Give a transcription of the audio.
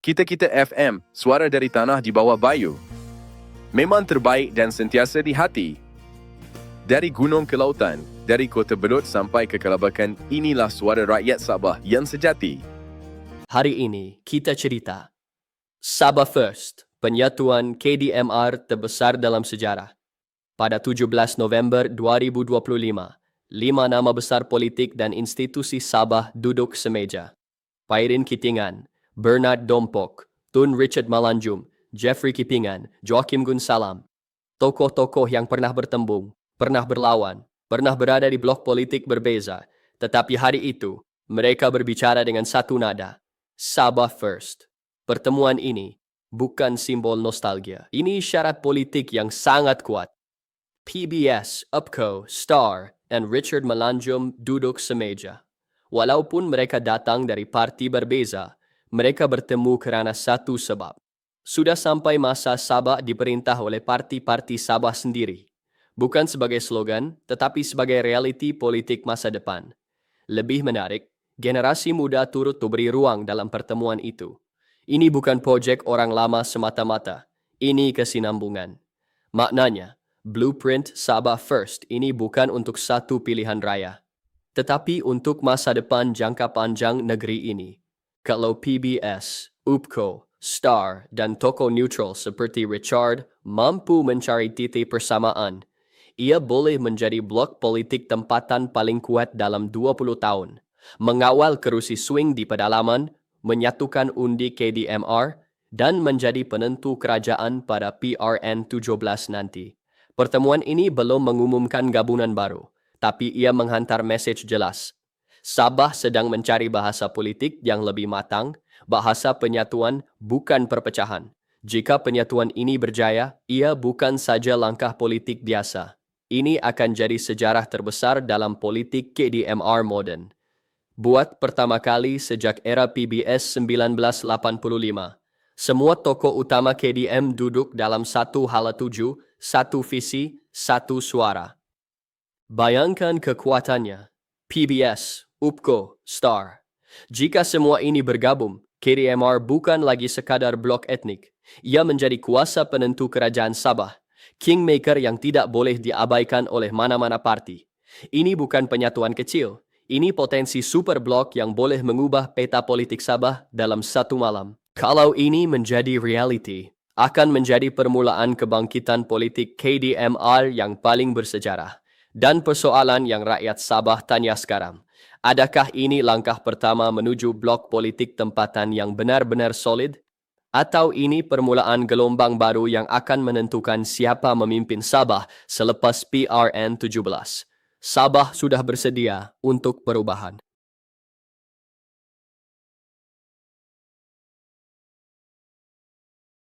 Kita-Kita FM, suara dari tanah di bawah bayu. Memang terbaik dan sentiasa di hati. Dari gunung ke lautan, dari kota Belud sampai ke Kelabakan, inilah suara rakyat Sabah yang sejati. Hari ini kita cerita Sabah First, penyatuan KDMR terbesar dalam sejarah. Pada 17 November 2025, 5 nama besar politik dan institusi Sabah duduk semeja. Pairin Kitingan, Bernard Dompok, Tun Richard Malanjum, Jeffrey Kipingan, Joaquim Gunsalam. Tokoh-tokoh yang pernah bertembung, pernah berlawan, pernah berada di blok politik berbeza. Tetapi hari itu, mereka berbicara dengan satu nada. Sabah First. Pertemuan ini bukan simbol nostalgia. Ini syarat politik yang sangat kuat. PBS, UPCO, Star, dan Richard Malanjum duduk semeja. Walaupun mereka datang dari parti berbeza, mereka bertemu kerana satu sebab. Sudah sampai masa Sabah diperintah oleh parti-parti Sabah sendiri. Bukan sebagai slogan, tetapi sebagai realiti politik masa depan. Lebih menarik, generasi muda turut diberi ruang dalam pertemuan itu. Ini bukan projek orang lama semata-mata. Ini kesinambungan. Maknanya, blueprint Sabah First ini bukan untuk satu pilihan raya, tetapi untuk masa depan jangka panjang negeri ini. Kalau PBS, UPCO, Star, dan tokoh neutral seperti Richard mampu mencari titik persamaan, ia boleh menjadi blok politik tempatan paling kuat dalam 20 tahun, mengawal kerusi swing di pedalaman, menyatukan undi KDMR, dan menjadi penentu kerajaan pada PRN 17 nanti. Pertemuan ini belum mengumumkan gabungan baru, tapi ia menghantar mesej jelas. Sabah sedang mencari bahasa politik yang lebih matang, bahasa penyatuan bukan perpecahan. Jika penyatuan ini berjaya, ia bukan saja langkah politik biasa. Ini akan jadi sejarah terbesar dalam politik KDMR moden. Buat pertama kali sejak era PBS 1985, semua tokoh utama KDM duduk dalam satu hala tuju, satu visi, satu suara. Bayangkan kekuatannya. PBS, UPCO, Star. Jika semua ini bergabung, KDMR bukan lagi sekadar blok etnik. Ia menjadi kuasa penentu kerajaan Sabah. Kingmaker yang tidak boleh diabaikan oleh mana-mana parti. Ini bukan penyatuan kecil. Ini potensi super blok yang boleh mengubah peta politik Sabah dalam satu malam. Kalau ini menjadi reality, akan menjadi permulaan kebangkitan politik KDMR yang paling bersejarah. Dan persoalan yang rakyat Sabah tanya sekarang, adakah ini langkah pertama menuju blok politik tempatan yang benar-benar solid? Atau ini permulaan gelombang baru yang akan menentukan siapa memimpin Sabah selepas PRN 17? Sabah sudah bersedia untuk perubahan.